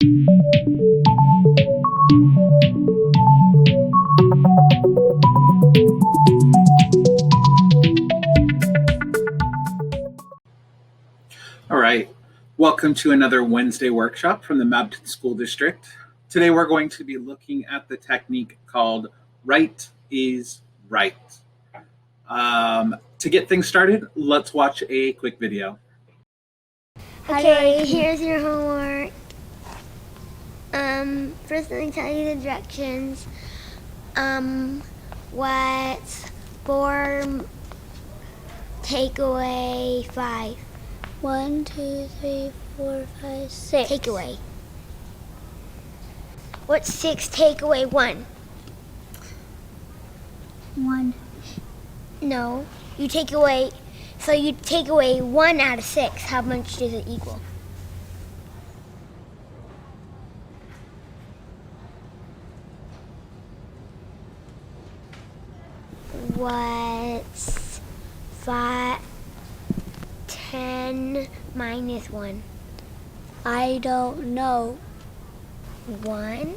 All right, welcome to another Wednesday workshop from the Mabton School District. Today we're going to be looking at the technique called Right is Right. To get things started, let's watch a quick video. Okay, here's your homework. First let me tell you the directions. What's 4 take away 5? 1, 2, 3, 4, 5, 6. Take away. What's 6 take away 1? 1. No, you take away 1 out of 6. How much does it equal? What's 10 minus 1? I don't know. 1,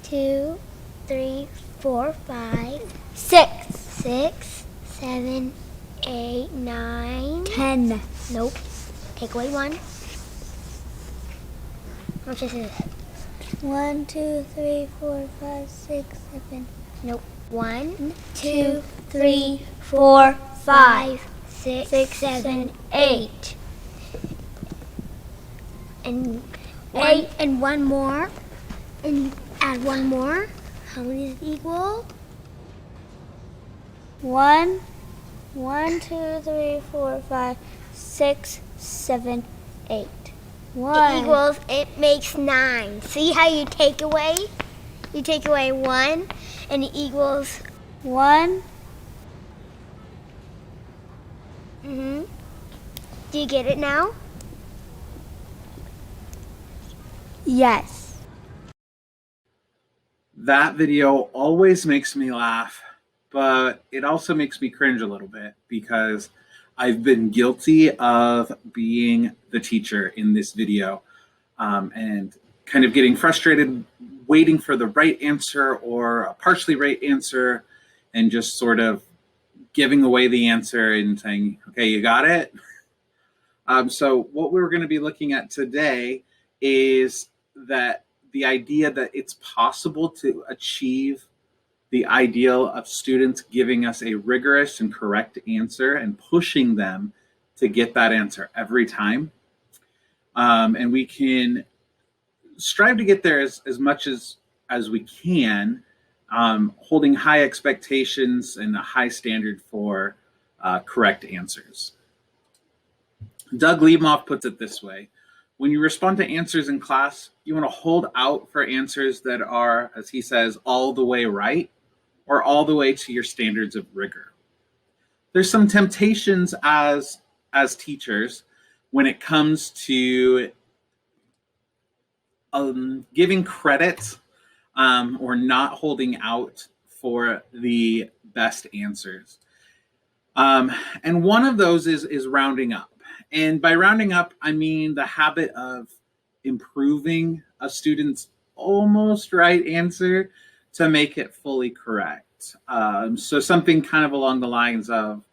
2, 3, 4, 5, 6. 6, 7, 8, 9, 10. Nope. Take away 1. How much is this? 1, 2, 3, 4, 5, 6, 7. Nope. 1, 2, 3, 4, 5, 6, 7, 8. And one more. And add 1 more. How many does it equal? 1, 2, 3, 4, 5, 6, 7, 8. 1. It makes 9. See how you take away? You take away 1 and it equals 1. Do you get it now? Yes. That video always makes me laugh, but it also makes me cringe a little bit because I've been guilty of being the teacher in this video and kind of getting frustrated, waiting for the right answer or a partially right answer, and just sort of giving away the answer and saying, okay, you got it? So what we're going to be looking at today is that the idea that it's possible to achieve the ideal of students giving us a rigorous and correct answer and pushing them to get that answer every time. And we can strive to get there as much as we can, holding high expectations and a high standard for correct answers. Doug Liebhoff puts it this way: when you respond to answers in class, you want to hold out for answers that are, as he says, all the way right or all the way to your standards of rigor. There's some temptations as teachers when it comes to giving credit or not holding out for the best answers. And one of those is rounding up. And by rounding up, I mean the habit of improving a student's almost right answer to make it fully correct. So something kind of along the lines of,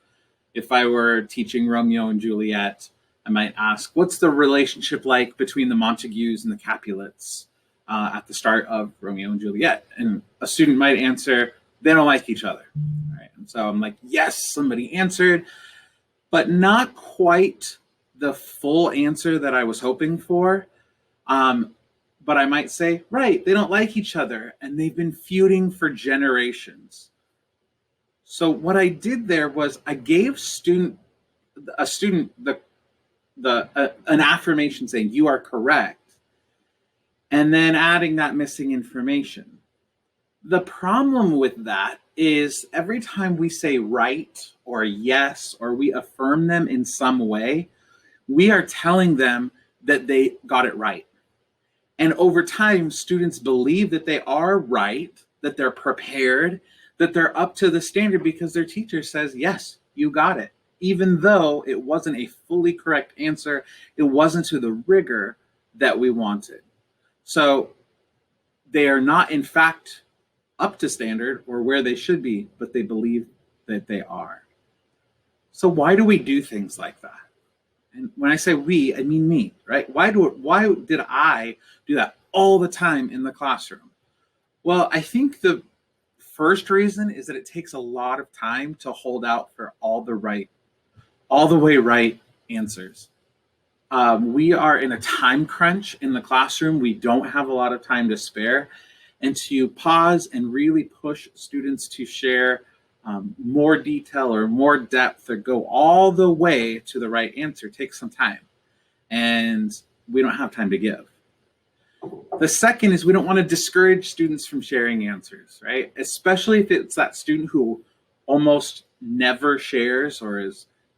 if I were teaching Romeo and Juliet, I might ask, what's the relationship like between the Montagues and the Capulets at the start of Romeo and Juliet? And a student might answer, they don't like each other. Right? And so I'm like, yes, somebody answered, but not quite the full answer that I was hoping for. But I might say, right, they don't like each other and they've been feuding for generations. So what I did there was I gave a student an affirmation saying, you are correct, and then adding that missing information. The problem with that is every time we say right or yes, or we affirm them in some way, we are telling them that they got it right. And over time, students believe that they are right, that they're prepared, that they're up to the standard because their teacher says, yes, you got it. Even though it wasn't a fully correct answer, it wasn't to the rigor that we wanted. So they are not, in fact, up to standard or where they should be, but they believe that they are. So why do we do things like that? And when I say we, I mean me, right? Why did I do that all the time in the classroom? Well, I think the first reason is that it takes a lot of time to hold out for all the way right answers. We are in a time crunch in the classroom. We don't have a lot of time to spare. And to pause and really push students to share more detail or more depth or go all the way to the right answer takes some time. And we don't have time to give. The second is we don't want to discourage students from sharing answers, right? Especially if it's that student who almost never shares or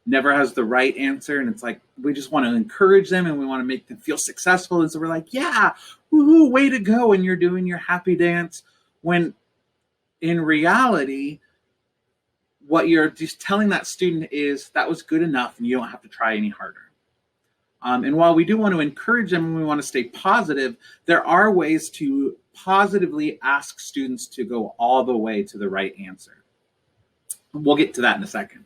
never has the right answer. And it's like, we just want to encourage them and we want to make them feel successful. And so we're like, yeah, woohoo, way to go. And you're doing your happy dance. When in reality, what you're just telling that student is that was good enough and you don't have to try any harder. And while we do want to encourage them and we want to stay positive, there are ways to positively ask students to go all the way to the right answer. We'll get to that in a second.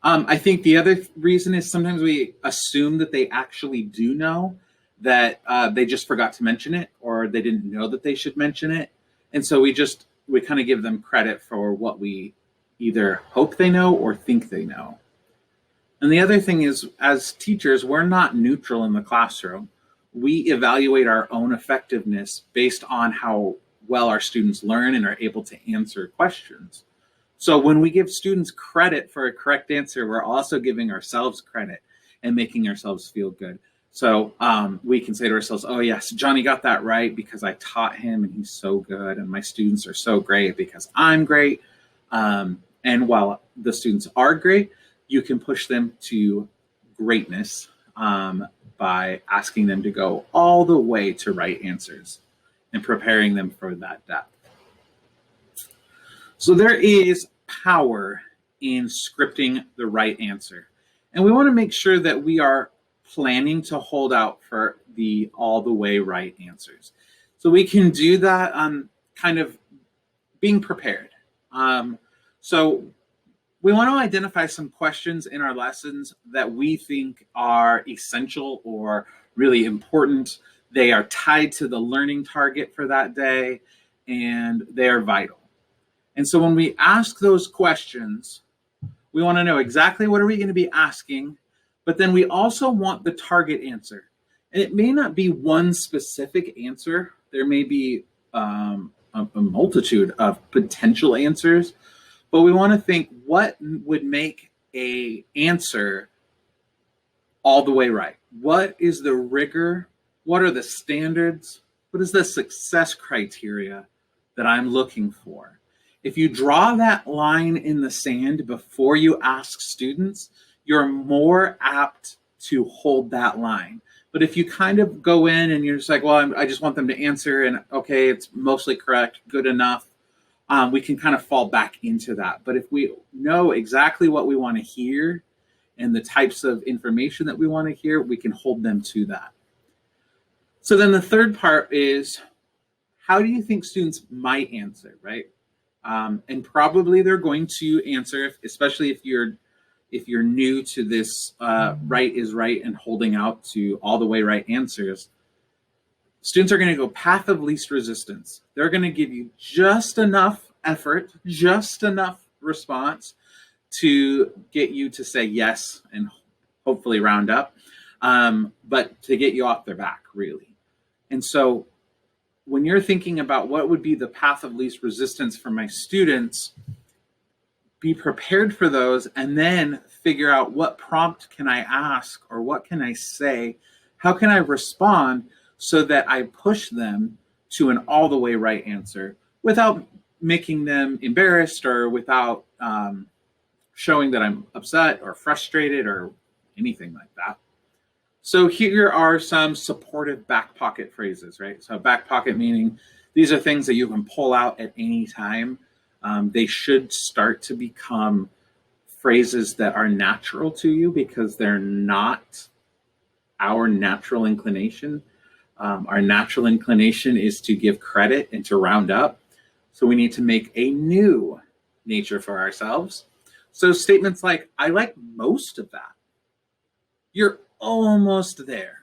I think the other reason is sometimes we assume that they actually do know, that they just forgot to mention it or they didn't know that they should mention it. And so we kind of give them credit for what we either hope they know or think they know. And the other thing is, as teachers, we're not neutral in the classroom. We evaluate our own effectiveness based on how well our students learn and are able to answer questions. So when we give students credit for a correct answer, we're also giving ourselves credit and making ourselves feel good. So we can say to ourselves, oh yes, Johnny got that right because I taught him and he's so good. And my students are so great because I'm great. And while the students are great, you can push them to greatness by asking them to go all the way to right answers and preparing them for that depth. So there is power in scripting the right answer. And we want to make sure that we are planning to hold out for the all the way right answers. So we can do that kind of being prepared. So we want to identify some questions in our lessons that we think are essential or really important. They are tied to the learning target for that day, and they are vital. And so when we ask those questions, we want to know exactly what are we going to be asking, but then we also want the target answer. And it may not be one specific answer. There may be a multitude of potential answers, but we want to think what would make an answer all the way right. What is the rigor? What are the standards? What is the success criteria that I'm looking for? If you draw that line in the sand before you ask students, you're more apt to hold that line. But if you kind of go in and you're just like, well, I just want them to answer and okay, it's mostly correct, good enough, we can kind of fall back into that. But if we know exactly what we want to hear and the types of information that we want to hear, we can hold them to that. So then the third part is, how do you think students might answer, right? And probably they're going to answer, especially if you're new to this right is right and holding out to all the way right answers. Students are going to go path of least resistance. They're going to give you just enough effort, just enough response to get you to say yes and hopefully round up, but to get you off their back, really. And so when you're thinking about what would be the path of least resistance for my students, be prepared for those and then figure out what prompt can I ask or what can I say? How can I respond so that I push them to an all the way right answer without making them embarrassed or without showing that I'm upset or frustrated or anything like that. So here are some supportive back pocket phrases, right? So back pocket meaning these are things that you can pull out at any time. They should start to become phrases that are natural to you because they're not our natural inclination. Our natural inclination is to give credit and to round up. So we need to make a new nature for ourselves. So statements like, I like most of that. You're almost there.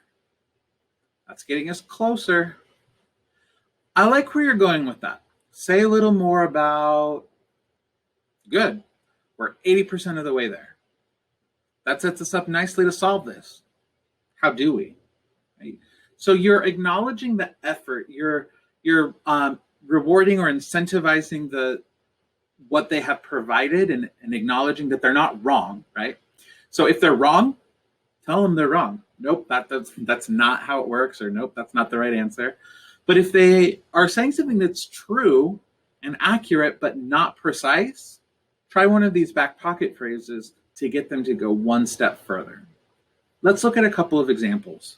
That's getting us closer. I like where you're going with that. Say a little more about, good. We're 80% of the way there. That sets us up nicely to solve this. How do we? Right? So you're acknowledging the effort. You're rewarding or incentivizing what they have provided and acknowledging that they're not wrong, right? So if they're wrong, tell them they're wrong. Nope, that's not how it works, or nope, that's not the right answer. But if they are saying something that's true and accurate but not precise, try one of these back pocket phrases to get them to go one step further. Let's look at a couple of examples.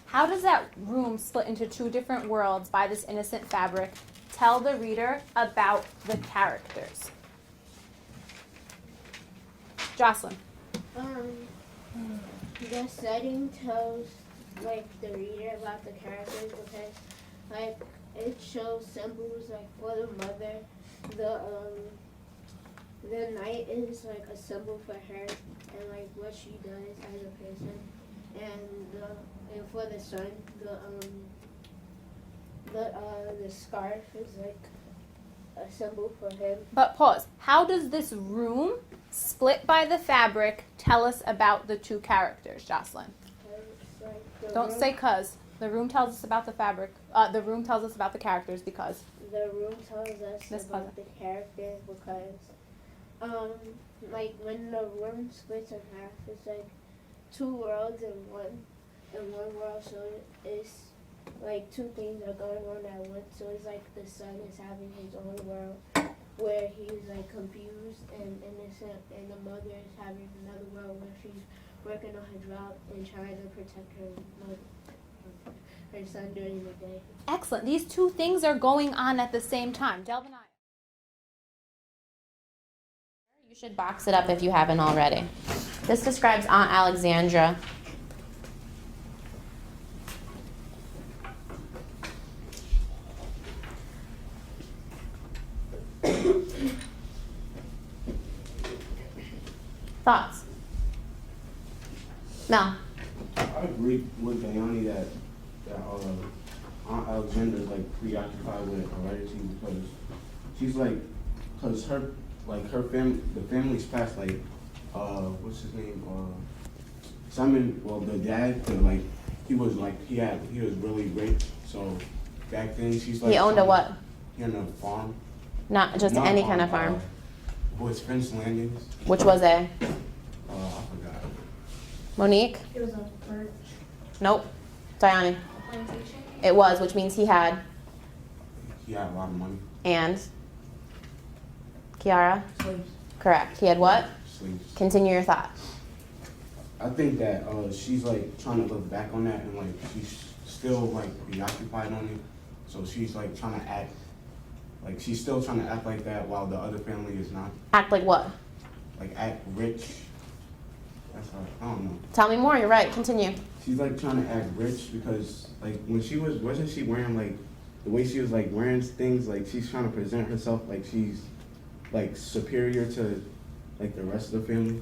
How does that room split into two different worlds by this innocent fabric tell the reader about the characters? Jocelyn. The setting tells like the reader about the characters because like it shows symbols like for the mother. The knight is like a symbol for her and like what she does as a person, and for the son, the scarf is like a symbol for him. But pause. How does this room split by the fabric tell us about the two characters, Jocelyn? Don't say cause. The room tells us about the fabric. The room tells us about the characters because. The room tells us about the characters because, like when the room splits in half, it's like two worlds in one world. So it's like two things are going on at once. So it's like the son is having his own world where he's like confused and innocent, and the mother is having another world where she's working on her job and trying to protect her son during the day. Excellent. These two things are going on at the same time. Delvin, You should box it up if you haven't already. This describes Aunt Alexandra. Thoughts? Mel. I agree with Dayani that Aunt Alexandra is like preoccupied with heredity because she's like, because her family, the family's past like, what's his name? Simon. Well, the dad, he was really rich. So back then she's like. He owned a what? He owned a farm. Not just any kind of farm. Was French Landings. Which was a? I forgot. Monique? It was a birch. Nope. Diana? Plantation. It was, which means he had. He had a lot of money. And? Kiara? Slaves. Correct. He had what? Slaves. Continue your thought. I think that she's like trying to look back on that and like she's still like preoccupied on it. So she's like trying to act like she's still trying to act like that while the other family is not. Act like what? Like act rich. That's how, I don't know. Tell me more. You're right. Continue. She's like trying to act rich because like when she wasn't she wearing like the way she was like wearing things, like she's trying to present herself like she's like superior to like the rest of the family.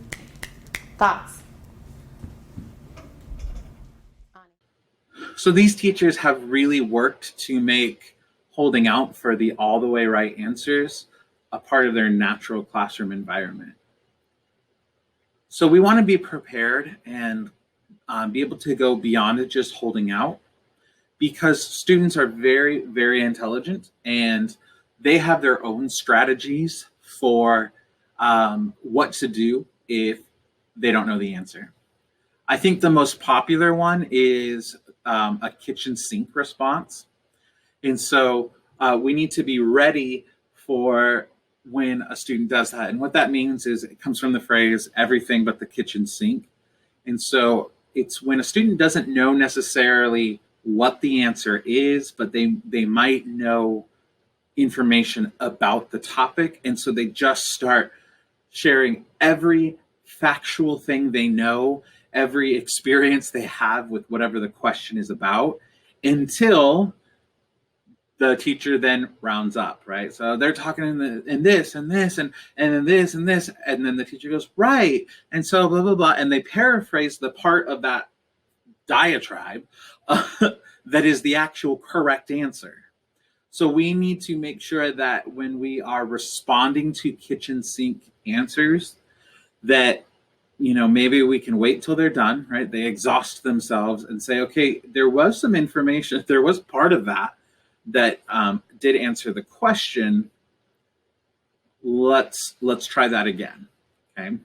Thoughts? So these teachers have really worked to make holding out for the all the way right answers a part of their natural classroom environment. So we want to be prepared and be able to go beyond just holding out, because students are very, very intelligent and they have their own strategies for what to do if they don't know the answer. I think the most popular one is a kitchen sink response. And so we need to be ready for when a student does that. And what that means is it comes from the phrase, everything but the kitchen sink. And so it's when a student doesn't know necessarily what the answer is, but they might know information about the topic. And so they just start sharing every factual thing they know every experience they have with whatever the question is about until the teacher then rounds up, right? So they're talking in this and this and then this and this, and then the teacher goes, right, and so blah, blah, blah, and they paraphrase the part of that diatribe that is the actual correct answer. So we need to make sure that when we are responding to kitchen sink answers, that, you know, maybe we can wait till they're done, right? They exhaust themselves and say, okay, there was some information, there was part of that did answer the question. Let's try that again, okay?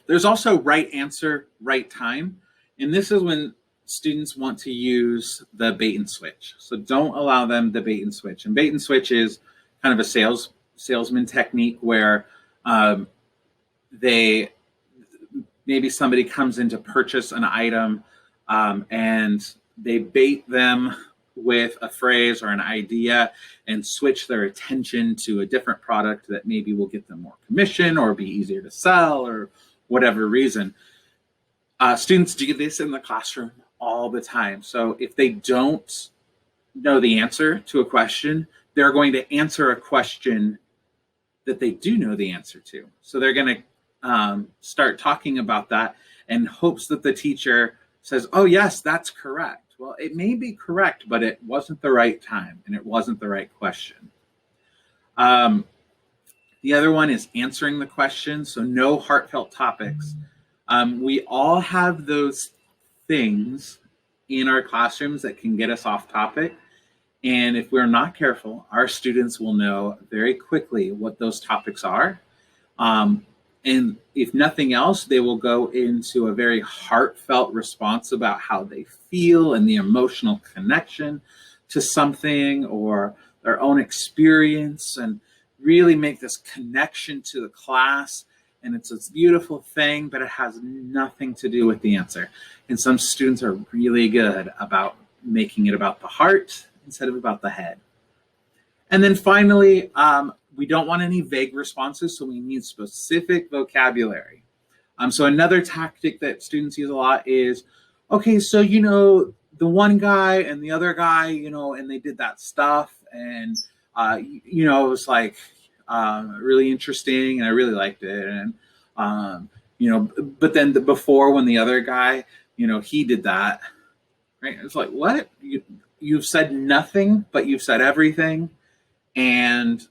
There's also right answer, right time. And this is when students want to use the bait and switch. So don't allow them the bait and switch. And bait and switch is kind of a salesman technique where maybe somebody comes in to purchase an item and they bait them with a phrase or an idea and switch their attention to a different product that maybe will get them more commission or be easier to sell or whatever reason. Students do this in the classroom all the time. So if they don't know the answer to a question, they're going to answer a question that they do know the answer to. So they're going to start talking about that in hopes that the teacher says, oh yes, that's correct. Well, it may be correct, but it wasn't the right time and it wasn't the right question. The other one is answering the question. So no heartfelt topics. We all have those things in our classrooms that can get us off topic. And if we're not careful, our students will know very quickly what those topics are. And if nothing else, they will go into a very heartfelt response about how they feel and the emotional connection to something or their own experience and really make this connection to the class. And it's this beautiful thing, but it has nothing to do with the answer. And some students are really good about making it about the heart instead of about the head. And then finally, we don't want any vague responses, so we need specific vocabulary. So another tactic that students use a lot is, okay, so, you know, the one guy and the other guy, you know, and they did that stuff, and, you know, it was like really interesting, and I really liked it. And, you know, but then before when the other guy, you know, he did that, right? It's like, what? You've said nothing, but you've said everything. And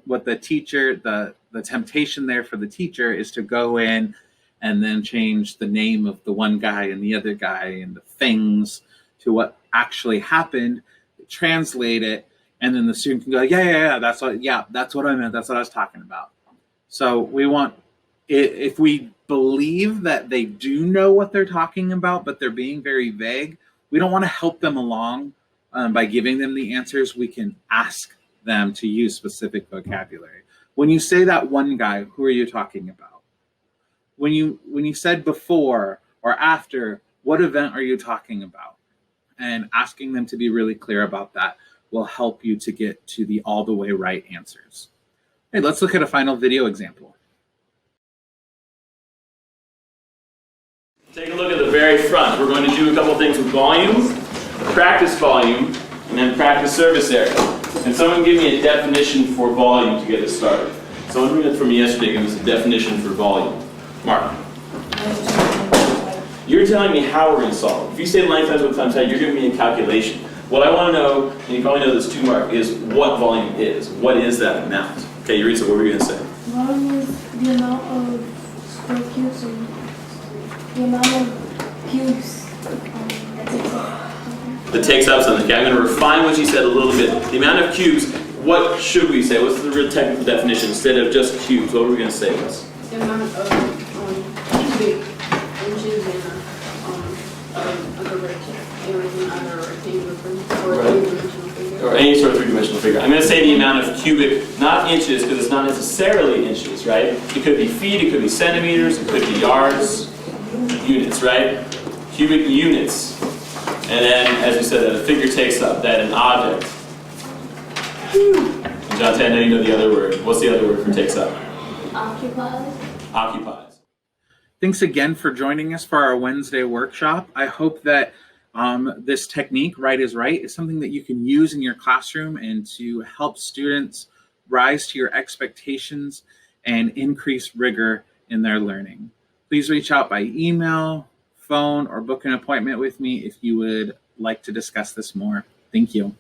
what the teacher, the temptation there for the teacher is to go in and then change the name of the one guy and the other guy and the things to what actually happened, translate it, and then the student can go, yeah, that's what I meant, that's what I was talking about. So we want, if we believe that they do know what they're talking about, but they're being very vague, we don't want to help them along by giving them the answers. We can ask them to use specific vocabulary. When you say that one guy, who are you talking about? When you said before or after, what event are you talking about? And asking them to be really clear about that will help you to get to the all the way right answers. Hey, let's look at a final video example. Take a look at the very front. We're going to do a couple things with volume, practice volume, and then practice service area. And someone give me a definition for volume to get us started. Someone read it from me yesterday, give us a definition for volume. Mark. You're telling me how we're going to solve it. If you say length times width times height, you're giving me a calculation. What I want to know, and you probably know this too, Mark, is what volume is. What is that amount? Okay, Eureka, what were you going to say? Volume is the amount of square cubes and the amount of cubes that takes up something. Okay, I'm going to refine what you said a little bit. The amount of cubes, what should we say? What's the real technical definition instead of just cubes? What were we going to say was? The amount of cubic inches in a rectangular or a three-dimensional figure. Or any sort of three-dimensional figure. I'm going to say the amount of cubic, not inches, because it's not necessarily inches, right? It could be feet, it could be centimeters, it could be yards, units, right? Cubic units. And then, as we said, that a figure takes up, that an object. And John, I know you know the other word. What's the other word for takes up? Occupies. Occupies. Thanks again for joining us for our Wednesday workshop. I hope that this technique, Right is Right, is something that you can use in your classroom and to help students rise to your expectations and increase rigor in their learning. Please reach out by email, phone, or book an appointment with me if you would like to discuss this more. Thank you.